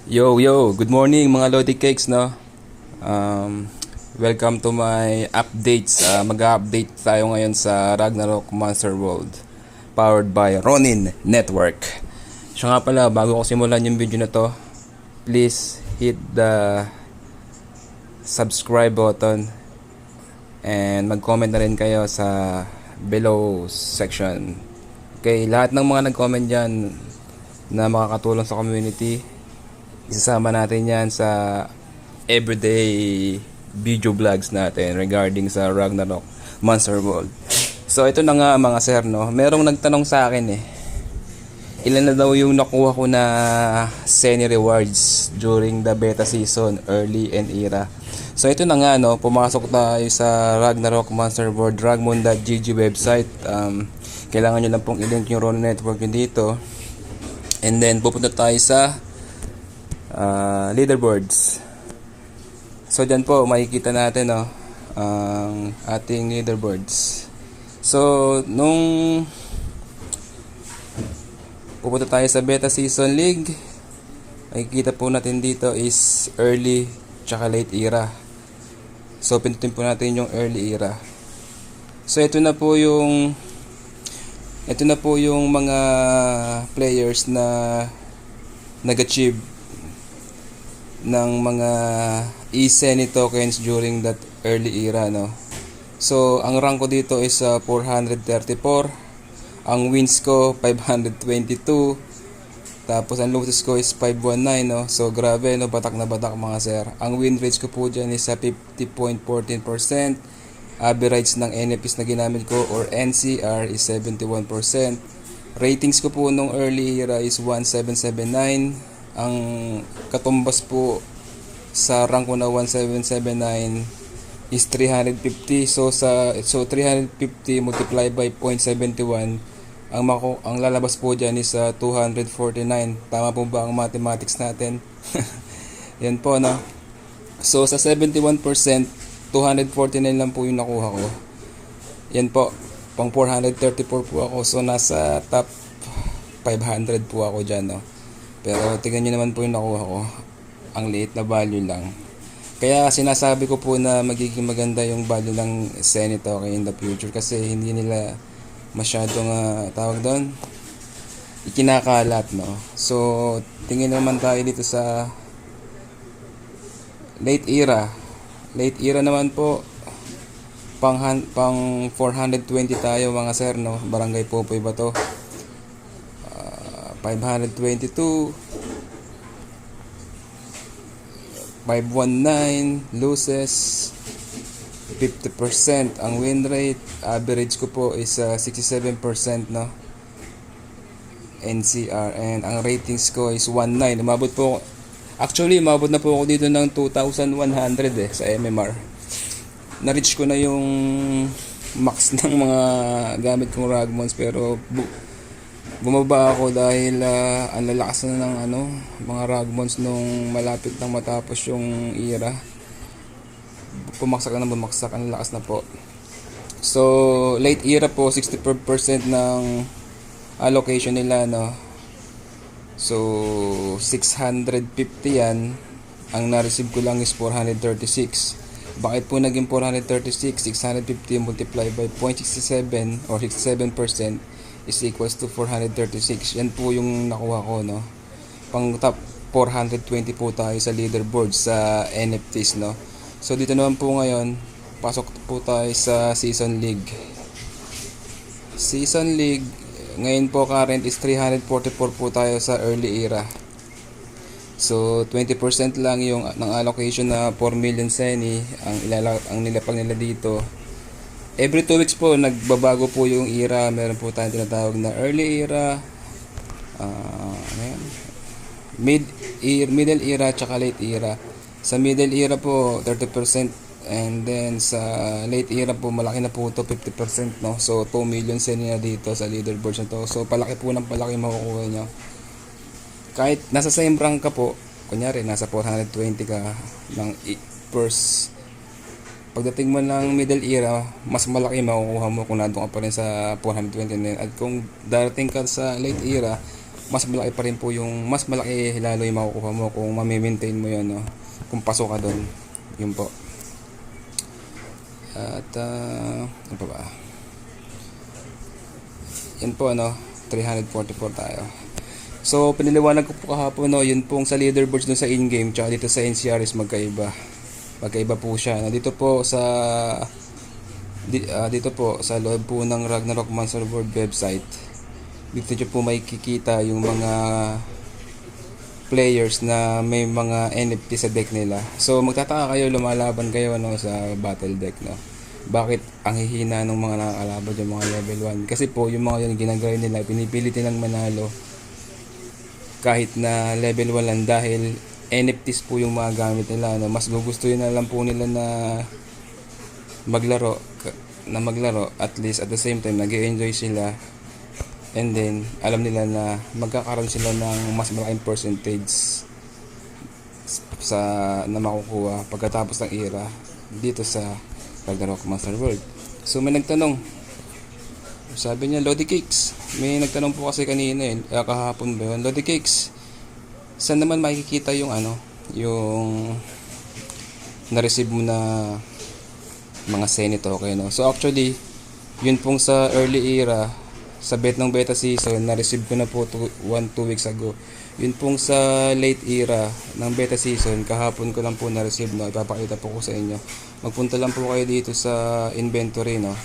Yo, good morning mga Lodi Cakes, no? Welcome to my updates. Mag-update tayo ngayon sa Ragnarok Monster World, powered by Ronin Network. Siya nga pala, bago ko simulan yung video na to, please hit the subscribe button and mag-comment na rin kayo sa below section. Okay, lahat ng mga nag-comment dyan na makakatulong sa community, isasama natin yan sa everyday video vlogs natin regarding sa Ragnarok Monster World. So ito na nga mga sir, no? Merong nagtanong sa akin ilan na daw yung nakuha ko na Seni rewards during the beta season, early and era. So ito na nga, no? Pumasok tayo sa Ragnarok Monster World Dragmon.gg website. Kailangan nyo lang pong i-link yung Ronin Network nyo dito. And then pupunta tayo sa leaderboards. So dyan po makikita natin ang ating leaderboards. So nung pupunta tayo sa beta season league, makikita po natin dito is early tsaka late era. So pindutin po natin yung early era. So ito na po yung mga players na nag-achieve ng mga e-Seni tokens during that early era, no? So ang rank ko dito is 434, ang wins ko 522, tapos ang losses ko is 519, no? So grabe, no? Batak na batak mga sir. Ang win rates ko po dyan is 50.14%. Average ng NFPs na ginamit ko or NCR is 71%. Ratings ko po nung early era is 1779. Ang katumbas po sa rank ko na 1779 is 350. So 350 multiply by 0.71, ang lalabas po diyan is 249. Tama po ba ang mathematics natin? Yan po, no? So sa 71%, 249 lang po yung nakuha ko. Yan po, pang 434 po ako. So nasa top 500 po ako diyan, no? Pero tingnan nyo naman po yung nakuha ko. Ang liit na value lang. Kaya sinasabi ko po na magiging maganda yung value ng Seni token in the future. Kasi hindi nila masyadong tawag doon, ikinakalat, no? So tingin naman tayo dito sa late era. Late era naman po, pang 420 tayo mga sir, no? Barangay Popoy ba to? 522, 519, losses 50%. Ang win rate, average ko po is 67%, no? NCR, and ang ratings ko is 19. Umabot na po ako dito ng 2,100 sa MMR. Na-reach ko na yung max ng mga gamit kong Ragmons, pero bumaba ako dahil ang lalakas na ng mga Ragmons nung malapit nang matapos yung era. Pumaksak na bumagsak, ang lakas na po. So late era po, 64% ng allocation nila, no? So 650 yan. Ang na-receive ko lang is 436. Bakit po naging 436? 650 multiply by 0.67 or 67% is equals to 436. Yan po yung nakuha ko, no? Pang top 420 po tayo sa leaderboard sa NFTs, no? So dito naman po ngayon, pasok po tayo sa Season League. Season League, ngayon po current is 344 po tayo sa early era. So 20% lang yung ng allocation na 4 million Seni ang nilapag nila dito. Every 2 weeks po nagbabago po yung era. Meron po tayong tinatawag na early era, middle era, tsaka late era. Sa middle era po 30%, and then sa late era po malaki na po to, 50%, no? So 2 million Seni na dito sa leaderboard na to. So palaki po ng palaki makukuha nyo. Kahit nasa same rank ka po, kunyari nasa 420 ka ng first, pagdating mo ng middle era, mas malaki makukuha mo kung nandun ka pa rin sa 429. At kung darating ka sa late era, mas malaki pa rin po yung, mas malaki lalo yung makukuha mo kung mamimaintain mo yun, no? Kung pasok ka doon. Yun po. At ano pa ba? Yan po, ano, 344 tayo. So piniliwanag ko po kahapon, no, yun pong sa leaderboards dun sa in-game tsaka dito sa NCR is magkaiba po siya. Dito po sa dito po sa loob po ng Ragnarok Monster World website, dito nyo po makikita yung mga players na may mga NFT sa deck nila. So magtataka kayo, lumalaban kayo, no, sa battle deck, no. Bakit ang hihina ng mga nakakalaban yung mga level 1? Kasi po yung mga yun ginagaya nila, pinipilit nilang manalo kahit na level 1 lang dahil NFTs po yung mga gamit nila, no. Mas gugustuhin na lang po nila na maglaro at least at the same time nag-enjoy sila, and then alam nila na magkakaroon sila ng mas malaking percentage sa na makukuha pagkatapos ng era dito sa Ragnarok Monster World. So may nagtanong, sabi niya Lodi Cakes, may nagtanong po kasi kanina kahapon ba yun, Lodi Cakes, saan naman makikita yung ano, yung na-receive mo na mga Senate token, no? So actually yun pong sa early era, sa beta season, na-receive ko na po 1-2 weeks ago. Yun pong sa late era ng beta season, kahapon ko lang po na-receive, no? Ipapakita po ko sa inyo. Magpunta lang po kayo dito sa inventory, no?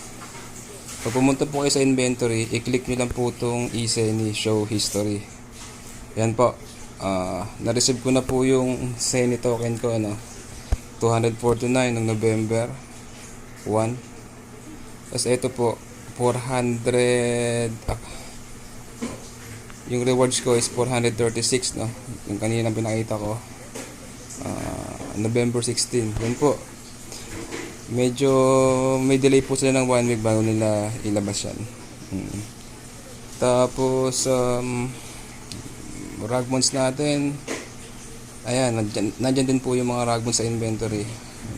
Pag pumunta po kayo sa inventory, i-click nyo lang po itong eSeni show history. Yan po, na-receive ko na po yung Seni token ko, ano, 249 ng November 1. Tapos ito po 400, yung rewards ko is 436, no, yung kanina pinakita ko, November 16. Yun po, medyo may delay po sila ng 1 week bago nila ilabas yan. Tapos ragmons natin, ayan, nandyan din po yung mga ragmons sa inventory.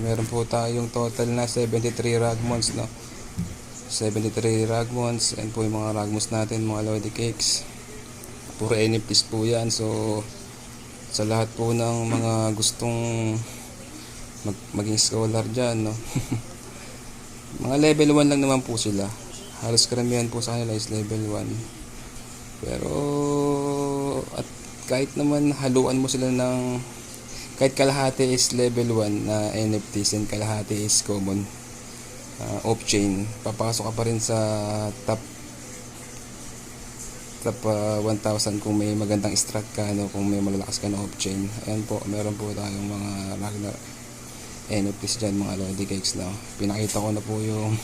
Meron po tayong total na 73 ragmons, no, 73 ragmons. And po yung mga ragmons natin, mga Lodi Cakes, puro NFTs po yan. So sa lahat po ng mga gustong maging scholar dyan, no, mga level 1 lang naman po sila, halos karamihan po sa kanila is level 1. Pero at kahit naman haluan mo sila ng kahit kalahati is level 1 na NFTs and kalahati is common off-chain, papasok ka pa rin sa top 1,000 kung may magandang strat ka, no, kung may malalakas ka na off-chain. Ayan po, meron po tayong mga Ragnar NFTs dyan, mga Lodi Cakes, no. Pinakita ko na po yung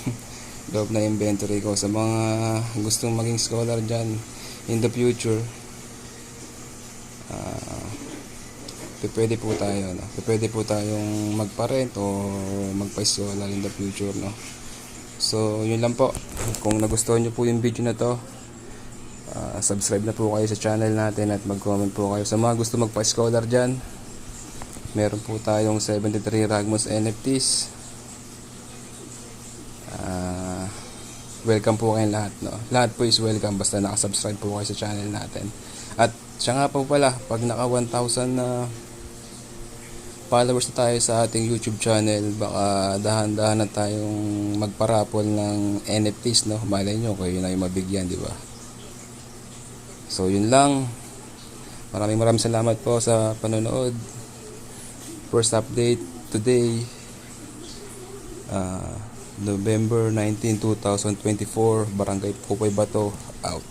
loob na inventory ko sa mga gustong maging scholar dyan in the future. Pwede po tayo, no? Pwede po tayong magpa-rent o magpa-scholar in the future, no? So yun lang po. Kung nagustuhan nyo po yung video na to, subscribe na po kayo sa channel natin at mag-comment po kayo. Sa mga gusto magpa-scholar dyan, meron po tayong 73 Ragmons NFTs. Welcome po kayong lahat, no? Lahat po is welcome basta nakasubscribe po kayo sa channel natin. At siya nga po pala, pag naka 1,000 na followers na tayo sa ating YouTube channel, baka dahan-dahan na tayong magparapol ng NFTs, no? Malay nyo kayo na yung mabigyan, di ba? So yun lang. Maraming salamat po sa panonood. First update today, November 19, 2024, Barangay Popoy Bato, out.